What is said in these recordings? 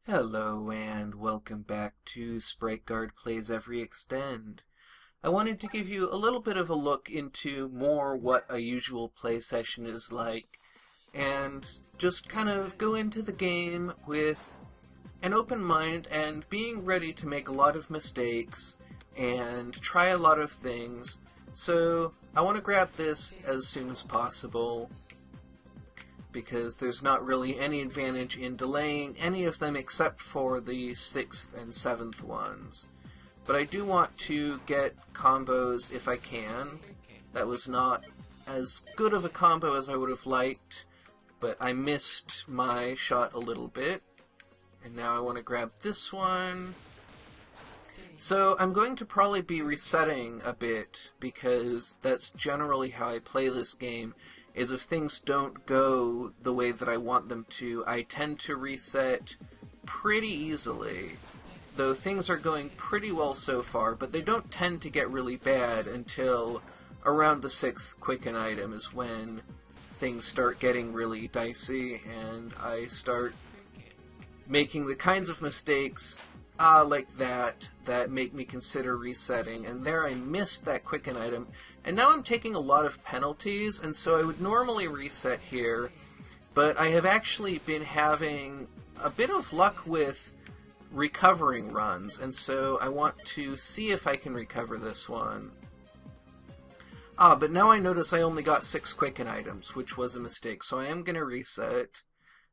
Hello and welcome back to Sprite Guard Plays Every Extend. I wanted to give you a little bit of a look into more what a usual play session is like, and just kind of go into the game with an open mind and being ready to make a lot of mistakes and try a lot of things. So I want to grab this as soon as possible, because there's not really any advantage in delaying any of them except for the 6th and 7th ones. But I do want to get combos if I can. That was not as good of a combo as I would have liked, but I missed my shot a little bit. And now I want to grab this one. So I'm going to probably be resetting a bit, because that's generally how I play this game. Is if things don't go the way that I want them to, I tend to reset pretty easily. Though things are going pretty well so far, but they don't tend to get really bad until around the 6th quicken item is when things start getting really dicey, and I start making the kinds of mistakes like that make me consider resetting. And there I missed that quicken item. And now I'm taking a lot of penalties, and so I would normally reset here, but I have actually been having a bit of luck with recovering runs, and so I want to see if I can recover this one. But now I notice I only got 6 quicken items, which was a mistake, so I am going to reset,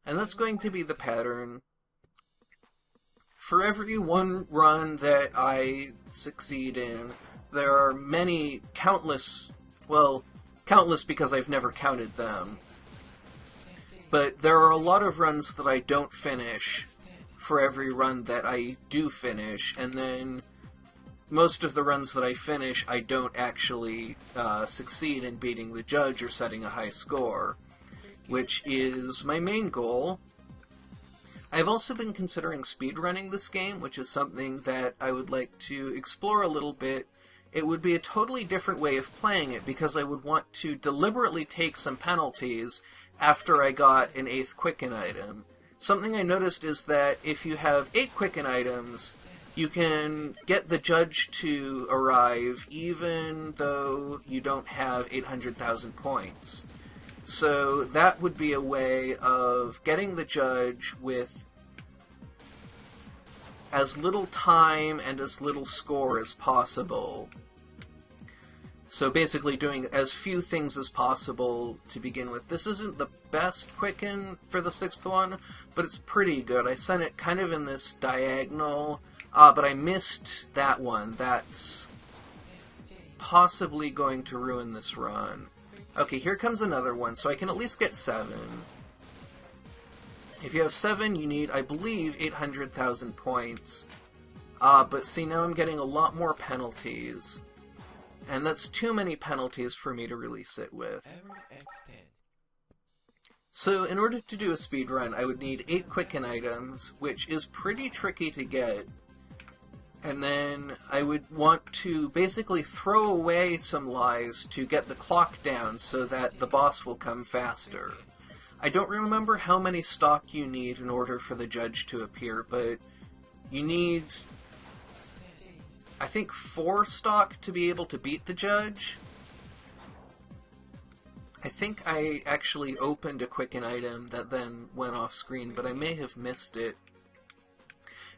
and that's going to be the pattern. For every one run that I succeed in, there are many, countless because I've never counted them, but there are a lot of runs that I don't finish for every run that I do finish, and then most of the runs that I finish I don't actually succeed in beating the judge or setting a high score, which is my main goal. I've also been considering speedrunning this game, which is something that I would like to explore a little bit. It would be a totally different way of playing it, because I would want to deliberately take some penalties after I got an 8th quicken item. Something I noticed is that if you have 8 quicken items, you can get the judge to arrive even though you don't have 800,000 points. So that would be a way of getting the judge with as little time and as little score as possible. So basically doing as few things as possible to begin with. This isn't the best quicken for the 6th one, but it's pretty good. I sent it kind of in this diagonal, but I missed that one. That's possibly going to ruin this run. Okay, here comes another one, so I can at least get 7. If you have 7, you need, I believe, 800,000 points. But see, now I'm getting a lot more penalties. And that's too many penalties for me to really sit with. So in order to do a speedrun, I would need 8 quicken items, which is pretty tricky to get. And then I would want to basically throw away some lives to get the clock down so that the boss will come faster. I don't remember how many stock you need in order for the judge to appear, but you need, I think, 4 stock to be able to beat the judge. I think I actually opened a quicken item that then went off screen, but I may have missed it.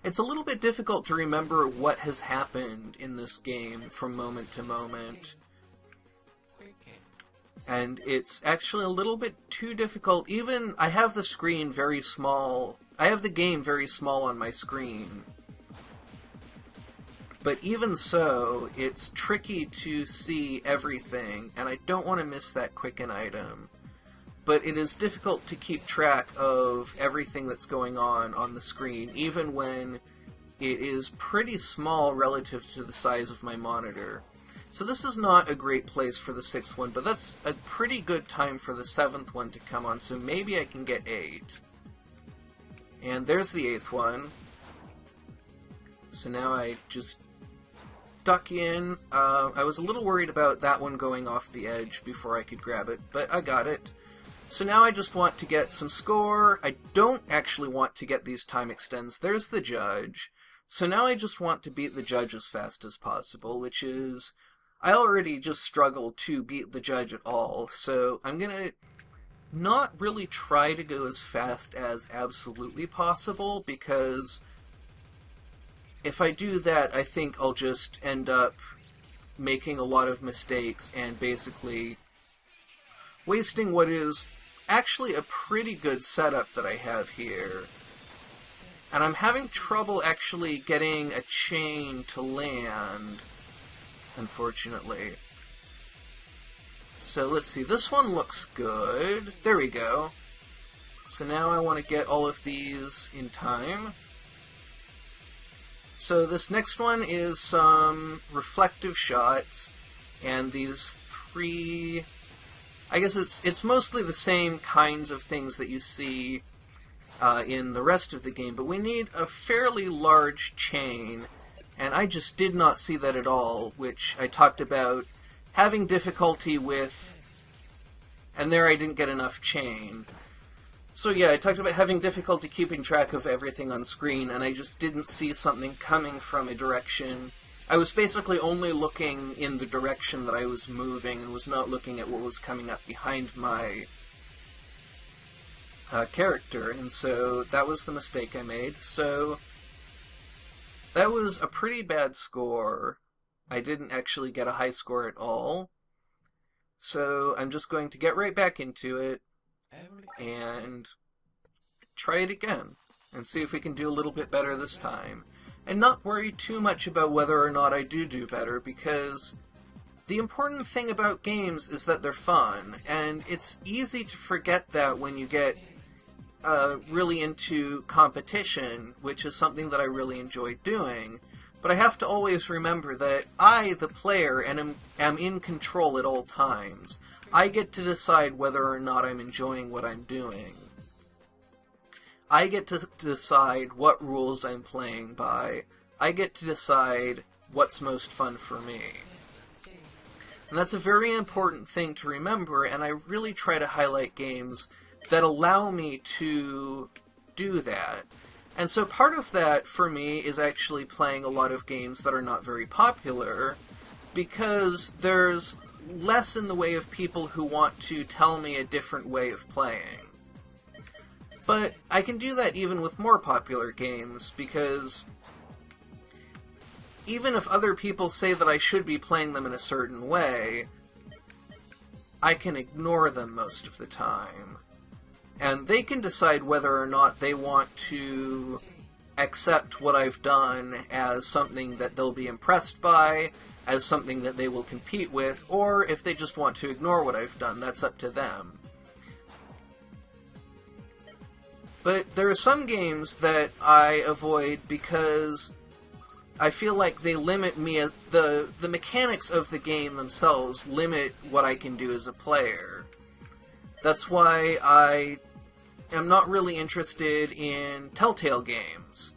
It's a little bit difficult to remember what has happened in this game from moment to moment. And it's actually a little bit too difficult. Even, I have the screen very small. I have the game very small on my screen. But even so, it's tricky to see everything, and I don't want to miss that quicken item. But it is difficult to keep track of everything that's going on the screen, even when it is pretty small relative to the size of my monitor. So this is not a great place for the 6th one, but that's a pretty good time for the 7th one to come on, so maybe I can get 8. And there's the 8th one. So now I just duck in. I was a little worried about that one going off the edge before I could grab it, but I got it. So now I just want to get some score. I don't actually want to get these time extends. There's the judge. So now I just want to beat the judge as fast as possible, which is... I already just struggle to beat the judge at all, so I'm gonna not really try to go as fast as absolutely possible, because if I do that, I think I'll just end up making a lot of mistakes and basically wasting what is actually a pretty good setup that I have here. And I'm having trouble actually getting a chain to land, unfortunately. So let's see, this one looks good. There we go. So now I want to get all of these in time. So this next one is some reflective shots, and these three... I guess it's mostly the same kinds of things that you see in the rest of the game, but we need a fairly large chain, and I just did not see that at all, which I talked about having difficulty with, and there I didn't get enough chain. So yeah, I talked about having difficulty keeping track of everything on screen, and I just didn't see something coming from a direction. I was basically only looking in the direction that I was moving, and was not looking at what was coming up behind my character, and so that was the mistake I made. So that was a pretty bad score. I didn't actually get a high score at all. So I'm just going to get right back into it and try it again and see if we can do a little bit better this time. And not worry too much about whether or not I do better, because the important thing about games is that they're fun, and it's easy to forget that when you get really into competition, which is something that I really enjoy doing. But I have to always remember that I, the player, am in control at all times. I get to decide whether or not I'm enjoying what I'm doing. I get to decide what rules I'm playing by. I get to decide what's most fun for me. And that's a very important thing to remember, and I really try to highlight games that allow me to do that. And so part of that, for me, is actually playing a lot of games that are not very popular, because there's less in the way of people who want to tell me a different way of playing. But I can do that even with more popular games, because even if other people say that I should be playing them in a certain way, I can ignore them most of the time. And they can decide whether or not they want to accept what I've done as something that they'll be impressed by, as something that they will compete with, or if they just want to ignore what I've done, that's up to them. But there are some games that I avoid because I feel like they limit me. The mechanics of the game themselves limit what I can do as a player. That's why I am not really interested in Telltale games,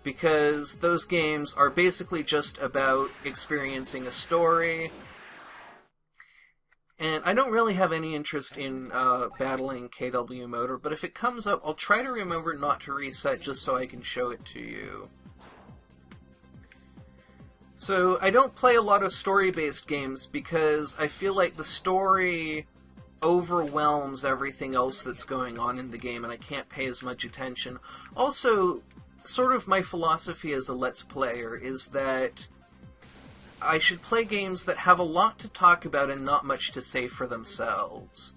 because those games are basically just about experiencing a story, and I don't really have any interest in battling KW Motor, but if it comes up, I'll try to remember not to reset just so I can show it to you. So I don't play a lot of story-based games because I feel like the story overwhelms everything else that's going on in the game, and I can't pay as much attention. Also, sort of my philosophy as a Let's Player is that I should play games that have a lot to talk about and not much to say for themselves.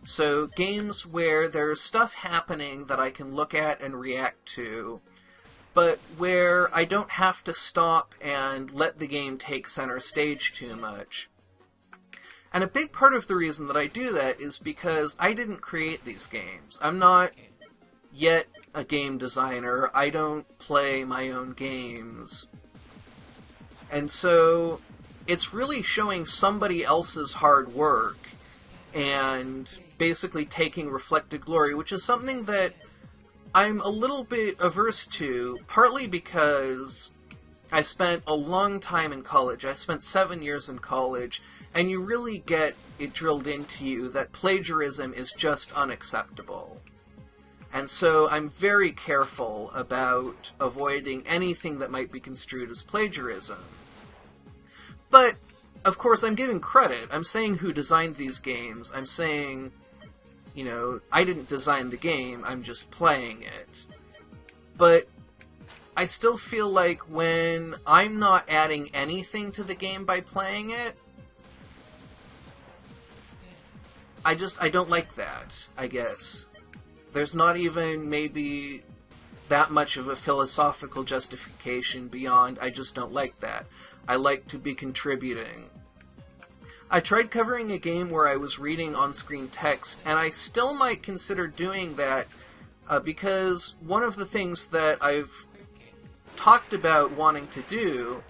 So games where there's stuff happening that I can look at and react to, but where I don't have to stop and let the game take center stage too much. And a big part of the reason that I do that is because I didn't create these games. I'm not yet a game designer. I don't play my own games. And so it's really showing somebody else's hard work and basically taking reflected glory, which is something that I'm a little bit averse to, partly because I spent a long time in college. I spent 7 years in college, and you really get it drilled into you that plagiarism is just unacceptable. And so I'm very careful about avoiding anything that might be construed as plagiarism. But, of course, I'm giving credit. I'm saying who designed these games. I'm saying, you know, I didn't design the game, I'm just playing it. But I still feel like when I'm not adding anything to the game by playing it, I don't like that, I guess. There's not even maybe that much of a philosophical justification beyond I just don't like that. I like to be contributing. I tried covering a game where I was reading on-screen text, and I still might consider doing that because one of the things that I've talked about wanting to do,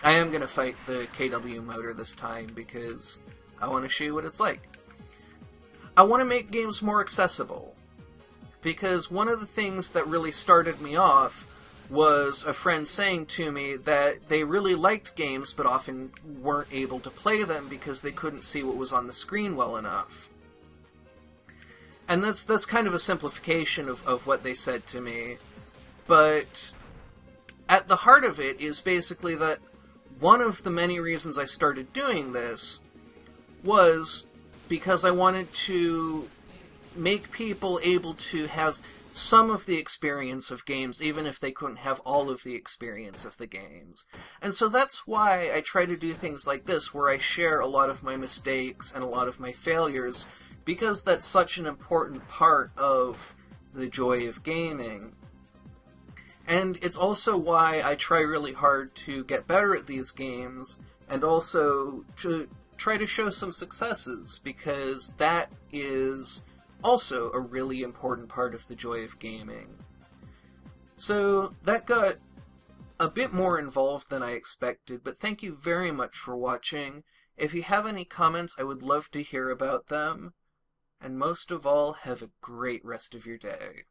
I am going to fight the KW motor this time because I want to show you what it's like. I want to make games more accessible. Because one of the things that really started me off was a friend saying to me that they really liked games but often weren't able to play them because they couldn't see what was on the screen well enough. And that's kind of a simplification of what they said to me. But at the heart of it is basically that one of the many reasons I started doing this was because I wanted to make people able to have some of the experience of games, even if they couldn't have all of the experience of the games. And so that's why I try to do things like this, where I share a lot of my mistakes and a lot of my failures, because that's such an important part of the joy of gaming. And it's also why I try really hard to get better at these games, and also to try to show some successes, because that is also a really important part of the joy of gaming. So that got a bit more involved than I expected, but thank you very much for watching. If you have any comments, I would love to hear about them. And most of all, have a great rest of your day.